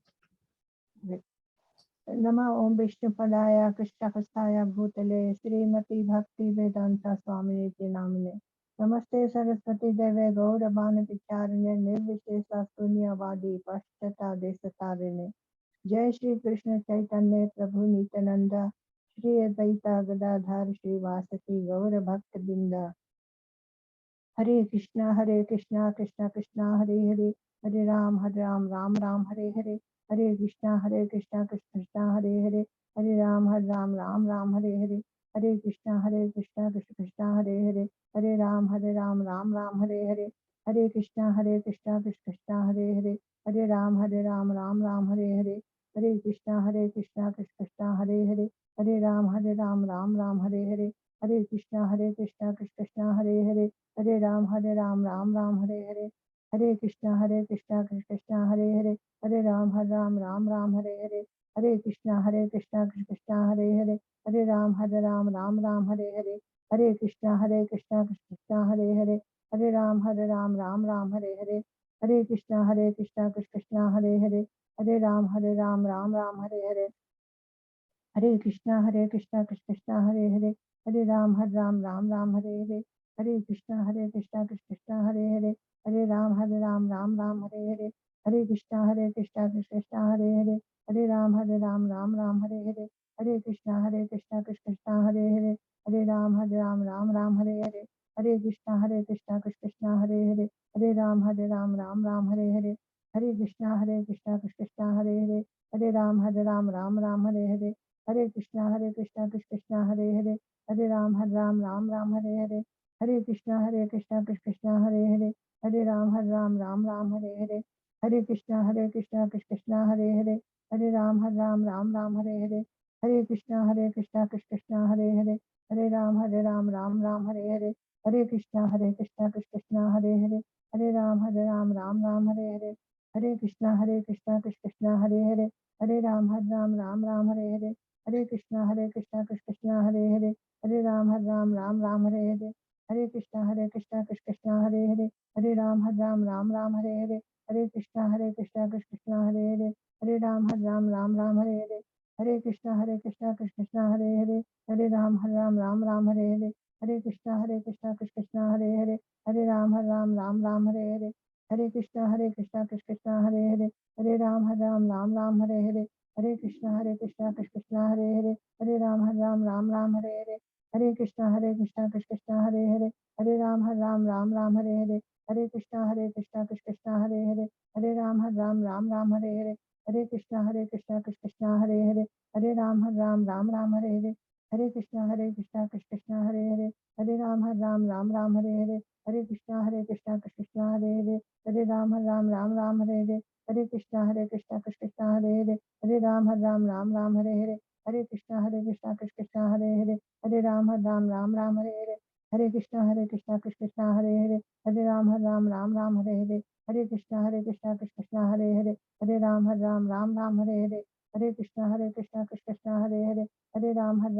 Nama Om Vishnu Padaya Krishna Kastaya Bhutale Srimati Bhakti Vedanta Swami Niti Namane Namaste Saraswati Deve Gaura Bhana Vicharine Nirvishesa Sunyavadi Pashtata Desatarine Jai Shri Krishna Chaitanya Prabhu Nityananda Shri Advaita Gadadhar Shri Vasati Gaura Bhakta Binda Hare Krishna, Krishna Krishna, Hare Hare, Hare Ram, Ram Hare Hare, Hare Krishna, Krishna Krishna, Hare Hare, Hare Ram, Ram Hare Hare, Hare Krishna, Krishna Krishna, Hare Hare, Hare Ram, Ram Hare Hare, Hare Krishna, Krishna Krishna, Hare Hare, Hare Ram, Ram Hare Hare, Hare Krishna, Krishna Krishna, Hare Hare, Hare Ram, Ram Hare Hare, Hare Krishna, Krishna Hare Hare, Hare Ram, Ram Hare Hare, Hare Krishna, Krishna Hare Hare, Hare Ram, Ram Hare Hare, Hare Krishna, Krishna Hare Hare, Hare Ram, Ram Hare Hare, Hare Krishna, Krishna Hare Hare, Hare Ram, Ram Hare Hare, Hare Krishna, Krishna Hare Hare, Hare Ram, Ram Hare Hare, Hare Krishna, Krishna Hare Hare, Hare Ram, Ram Hare Hare, Hare Krishna, Krishna Hare Hare, Hare Ram, Ram Hare Hare, Hare Krishna, Krishna Hare Hare, Hare Ram, Ram Hare Hare, Hare Krishna, Krishna Hare Hare, Hare Ram, Ram Hare Hare, Hare Krishna, Krishna Hare Hare, Hare Ram, Ram Hare Hare, Hare Krishna, Krishna Hare Hare, Hare Ram, Ram Hare Hare, Hare Krishna, Krishna Hare Hare, Hare Ram, Ram Hare Hare, Hare Krishna, Krishna Hare Hare, Hare Ram, Ram Hare Hare, Hare Krishna, Krishna Hare Hare, Hare Ram, Ram Hare Hare, Hare Krishna, Krishna Hare Hare, Hare Ram, Ram Hare Hare, Hare Krishna, Krishna Hare Hare, Hare Ram, Ram Hare Hare, Hare Krishna, Krishna Hare Hare, Hare Ram, Ram Hare Hare, Hare Krishna, Krishna Hare Hare, Hare Ram, Ram Hare Hare, Hare Krishna, Krishna Hare Hare, Hare Ram, Ram Hare Hare, Hare Krishna, Krishna Hare Hare, Hare Ram, Ram Hare Hare, Hare Krishna, Krishna Hare Hare, Hare Ram, Ram Hare Hare, Hare Krishna, Krishna Hare Hare, Hare Ram, Ram Hare Hare, Hare Krishna, Krishna Hare Hare, Hare Ram, Ram Hare Hare, Hare Krishna, Krishna Hare Hare, Hare Ram, Ram Hare Hare, Hare Krishna, Krishna Hare Hare, Hare Ram, Ram Hare Hare, Hare Krishna, Krishna Hare Hare, Hare Ram, Ram Hare Hare, Hare Krishna, Krishna Hare Hare, Hare Ram, Ram Hare Hare, Hare Krishna, Krishna Hare Hare, Hare Ram, Ram Hare Hare, Hare Krishna, Krishna Hare Hare, Hare Ram, Ram Hare Hare, Hare Krishna, Krishna Hare Hare, Hare Ram, Ram Hare Hare, Hare Krishna, Krishna Hare Hare, Hare Ram, Ram Hare Hare, Hare Krishna, Krishna Hare Hare, Hare Ram, Ram Hare Hare, Hare Krishna, Krishna Hare Hare, Hare Ram, Ram Hare Hare, Hare Krishna, Krishna Hare Hare, Hare Ram, Ram Hare Hare, Hare Krishna, Krishna Hare Hare, Hare Ram, Ram Hare Hare, Hare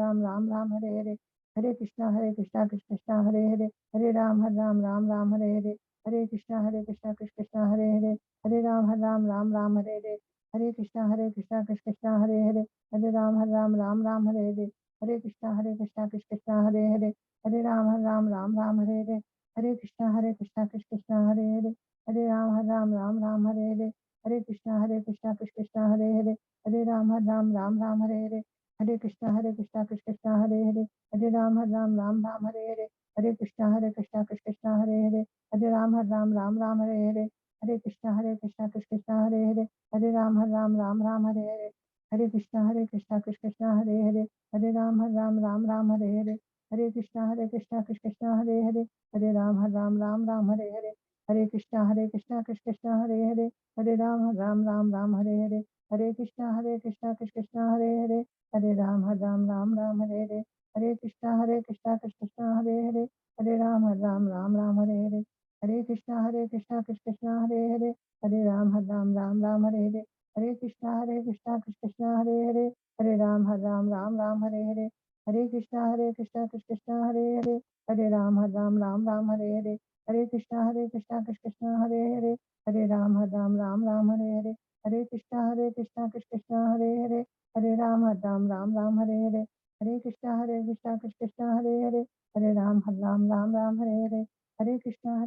Krishna, Krishna Hare Hare, Hare Ram, Ram Hare Hare, Hare Krishna, Krishna Hare Hare, Hare Ram, Ram Hare Hare, Hare Krishna, Krishna Hare Hare, Hare Ram, Ram Hare Hare, Hare Krishna, Krishna Hare Hare, Hare Ram, Ram Hare Hare, Hare Krishna, Krishna Hare Hare, Hare Ram, Ram Hare Hare, Hare Krishna, Krishna Hare Hare, Hare Ram, Ram Hare Hare, Hare Krishna, Krishna Hare Hare, Hare Ram, Ram Hare Hare, Hare Krishna, Krishna Hare Hare, Hare Ram, Ram Hare Hare, Hare Krishna, Krishna Hare Hare, Hare Ram, Ram Hare Hare, Hare Krishna, Krishna Hare Hare, Hare Ram, Ram Hare Hare, Hare Krishna, Krishna Hare Hare, Hare Ram, Ram Hare Hare, Hare Krishna, Krishna Hare Hare, Hare Ram, Ram Hare Hare, Hare Krishna, Krishna Hare Hare, Hare Ram, Ram Hare Hare, Hare Krishna, Krishna Hare Hare, Hare Ram, Ram Hare Hare, Hare Krishna, Krishna Hare Hare, Hare Ram, Ram Hare Hare, Hare Krishna Krishna Krishna Hare Hare, Hare Ram Ram Ram Hare Hare, Hare Krishna Krishna Krishna Hare Hare, Hare Ram Ram Ram Hare Hare, Hare Krishna Krishna Hare Hare, Hare Ram Ram Hare Hare, Hare Krishna Krishna Hare Hare, Hare Ram Ram Hare Hare, Hare Krishna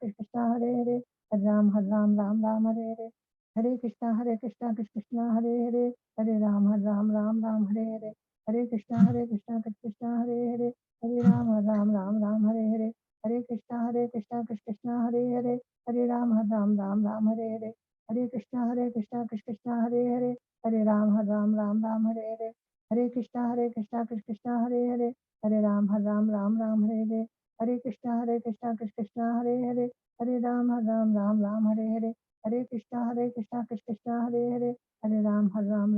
Krishna Hare Hare, Hare Ram Ram Hare Hare, Hare Krishna Krishna Hare Hare, Hare Ram Ram Hare Hare, Hare Krishna Krishna Hare Hare, Hare Ram Hare Hare, Hare Krishna Krishna Hare Hare, Hare Ram Ram Hare Hare, Hare Krishna Krishna Hare Hare, Hare Ram Ram Hare Hare, Hare Krishna Krishna Hare Hare, Hare Ram Ram Hare Hare, Hare Krishna Krishna Hare Hare, Hare Ram Ram Hare Hare, Hare Krishna Krishna Hare Hare, Hare Ram Ram